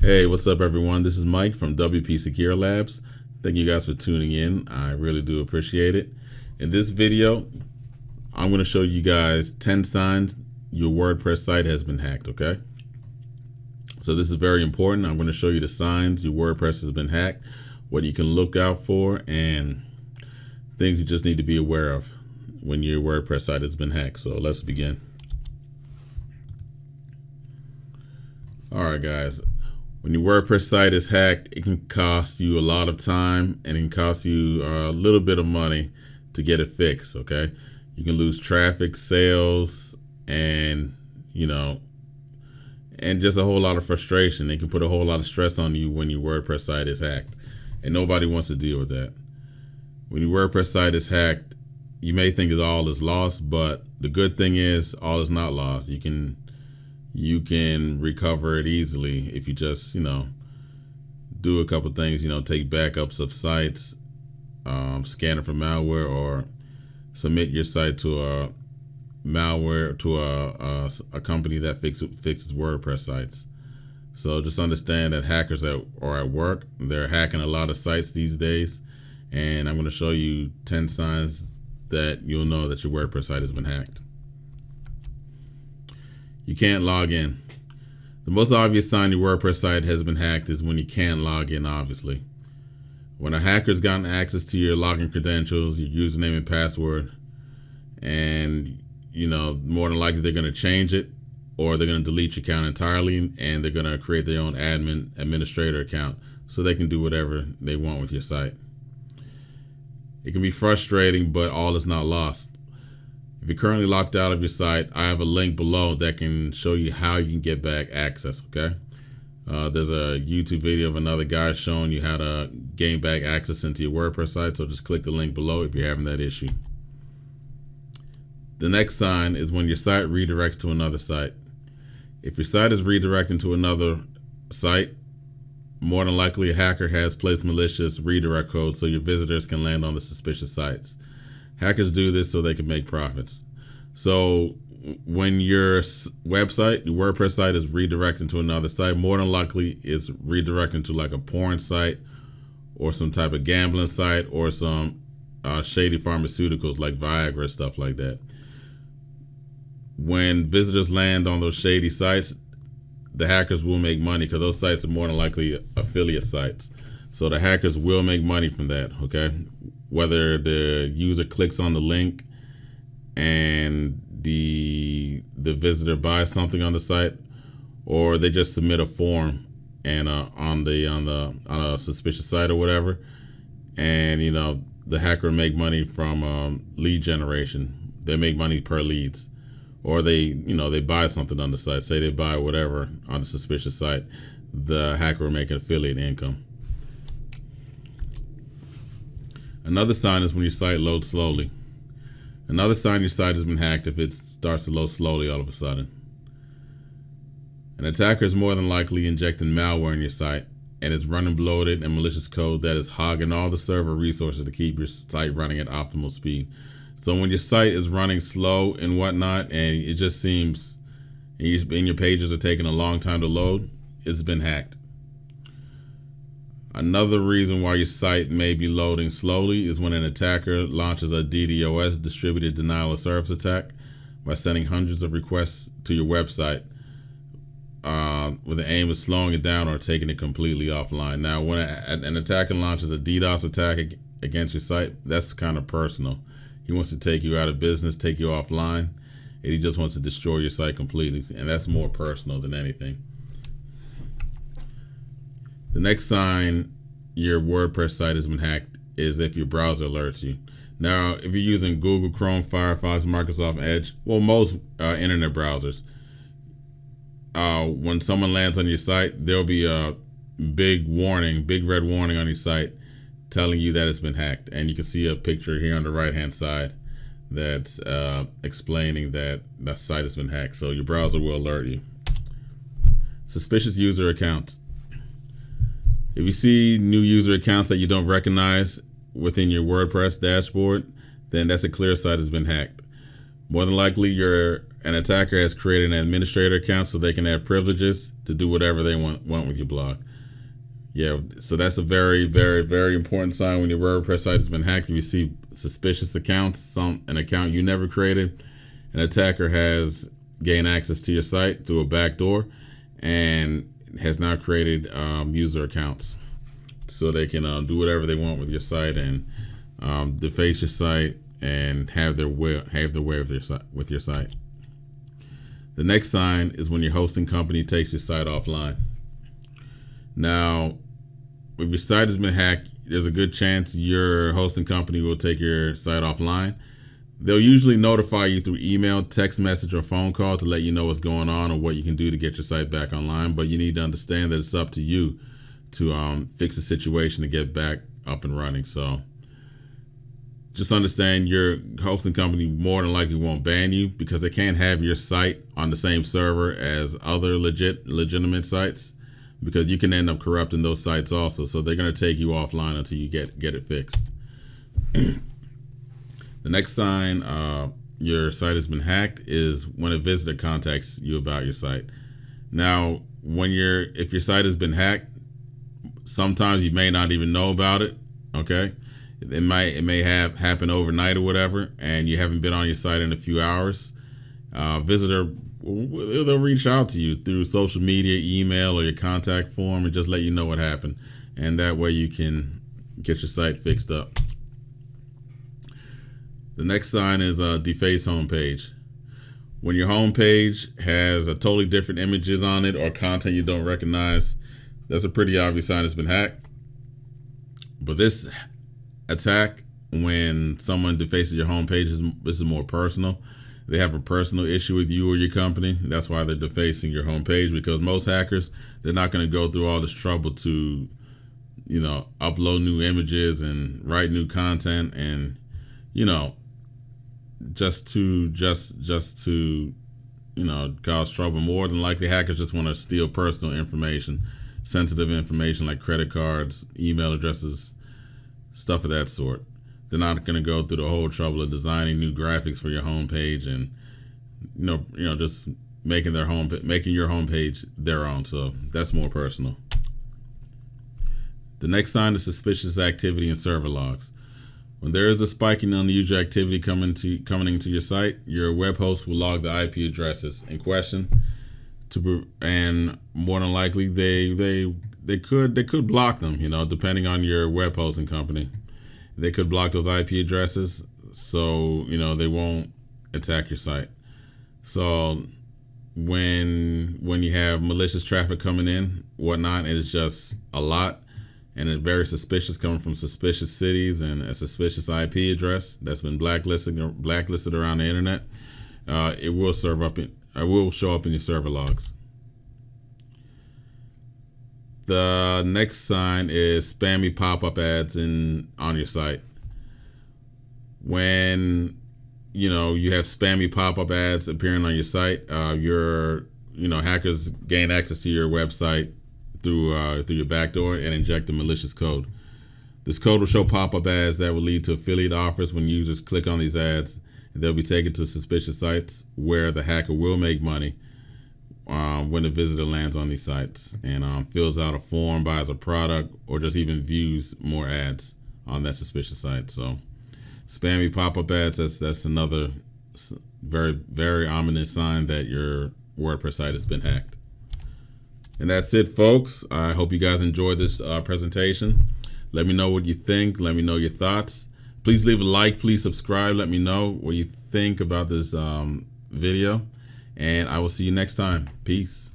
Hey, what's up everyone? This is Mike from WP Secure Labs. Thank you guys for tuning in. I really do appreciate it. In this video, I'm going to show you guys 10 signs your WordPress site has been hacked, okay? So this is very important. I'm going to show you the signs your WordPress has been hacked, what you can look out for, and things you just need to be aware of when your WordPress site has been hacked. So let's begin. All right, guys. When your WordPress site is hacked, it can cost you a lot of time and it can cost you a little bit of money to get it fixed, okay? You can lose traffic, sales, and, and just a whole lot of frustration. It can put a whole lot of stress on you when your WordPress site is hacked, and nobody wants to deal with that. When your WordPress site is hacked, you may think all is lost, but the good thing is all is not lost. You can recover it easily if you just, do a couple things, take backups of sites, scan it for malware, or submit your site to a malware to a company that fixes WordPress sites. So just understand that hackers are at work. They're hacking a lot of sites these days, and I'm going to show you 10 signs that you'll know that your WordPress site has been hacked. You can't log in. The most obvious sign your WordPress site has been hacked is when you can't log in, obviously. When a hacker's gotten access to your login credentials, your username and password, and more than likely they're going to change it, or they're going to delete your account entirely, and they're going to create their own administrator account so they can do whatever they want with your site. It can be frustrating, but all is not lost. If you're currently locked out of your site, I have a link below that can show you how you can get back access, okay? There's a YouTube video of another guy showing you how to gain back access into your WordPress site, so just click the link below if you're having that issue. The next sign is when your site redirects to another site. If your site is redirecting to another site, more than likely a hacker has placed malicious redirect code so your visitors can land on the suspicious sites. Hackers do this so they can make profits. So when your website, your WordPress site is redirecting to another site, more than likely it's redirecting to like a porn site or some type of gambling site or some shady pharmaceuticals like Viagra, stuff like that. When visitors land on those shady sites, the hackers will make money because those sites are more than likely affiliate sites. So the hackers will make money from that, okay? Whether the user clicks on the link and the visitor buys something on the site, or they just submit a form and on a suspicious site or whatever, and the hacker make money from lead generation. They make money per leads, or they buy something on the site. Say they buy whatever on the suspicious site, the hacker will make an affiliate income. Another sign is when your site loads slowly. Another sign your site has been hacked if it starts to load slowly all of a sudden. An attacker is more than likely injecting malware in your site, and it's running bloated and malicious code that is hogging all the server resources to keep your site running at optimal speed. So when your site is running slow and whatnot, and it just seems and your pages are taking a long time to load, it's been hacked. Another reason why your site may be loading slowly is when an attacker launches a DDoS, distributed denial of service attack, by sending hundreds of requests to your website with the aim of slowing it down or taking it completely offline. Now, when an attacker launches a DDoS attack against your site, that's kind of personal. He wants to take you out of business, take you offline, and he just wants to destroy your site completely, and that's more personal than anything. The next sign your WordPress site has been hacked is if your browser alerts you. Now, if you're using Google Chrome, Firefox, Microsoft Edge, well, most internet browsers, when someone lands on your site, there'll be a big red warning on your site telling you that it's been hacked. And you can see a picture here on the right-hand side that's explaining that that site has been hacked. So your browser will alert you. Suspicious user accounts. If you see new user accounts that you don't recognize within your WordPress dashboard, then that's a clear site has been hacked. More than likely, your an attacker has created an administrator account so they can have privileges to do whatever they want with your blog. Yeah, so that's a very, very, very important sign when your WordPress site has been hacked. If you see suspicious accounts, an account you never created, an attacker has gained access to your site through a backdoor and has now created user accounts so they can do whatever they want with your site and deface your site and have their way with your site. The next sign is when your hosting company takes your site offline. Now, if your site has been hacked, there's a good chance your hosting company will take your site offline. They'll usually notify you through email, text message, or phone call to let you know what's going on or what you can do to get your site back online. But you need to understand that it's up to you to fix the situation to get back up and running. So just understand your hosting company more than likely won't ban you because they can't have your site on the same server as other legitimate sites, because you can end up corrupting those sites also. So they're going to take you offline until you get it fixed. The next sign your site has been hacked is when a visitor contacts you about your site. Now, if your site has been hacked, sometimes you may not even know about it. Okay, it may have happened overnight or whatever, and you haven't been on your site in a few hours. Visitor, they'll reach out to you through social media, email, or your contact form and just let you know what happened. And that way you can get your site fixed up. The next sign is a Deface homepage. When your homepage has a totally different images on it or content you don't recognize, that's a pretty obvious sign it's been hacked. But this attack, when someone defaces your homepage, this is more personal. They have a personal issue with you or your company. That's why they're defacing your homepage, because most hackers, they're not going to go through all this trouble to, upload new images and write new content and, just to cause trouble. More than likely, hackers just want to steal personal information, sensitive information like credit cards, email addresses, stuff of that sort. They're not going to go through the whole trouble of designing new graphics for your homepage and just making your homepage their own. So that's more personal. The next sign is suspicious activity in server logs. When there is a spike in unusual activity coming into your site, your web host will log the IP addresses in question and more than likely they could block them, depending on your web hosting company. They could block those IP addresses so, they won't attack your site. So when you have malicious traffic coming in, whatnot, it's just a lot and it's very suspicious, coming from suspicious cities and a suspicious IP address that's been blacklisted around the internet, it will show up in your server logs. The next sign is spammy pop-up ads on your site. When you have spammy pop-up ads appearing on your site, hackers gain access to your website through your backdoor and inject a malicious code. This code will show pop-up ads that will lead to affiliate offers when users click on these ads, and they'll be taken to suspicious sites where the hacker will make money when the visitor lands on these sites and fills out a form, buys a product, or just even views more ads on that suspicious site. So spammy pop-up ads, that's another very, very ominous sign that your WordPress site has been hacked. And that's it, folks. I hope you guys enjoyed this presentation. Let me know what you think. Let me know your thoughts. Please leave a like. Please subscribe. Let me know what you think about this video. And I will see you next time. Peace.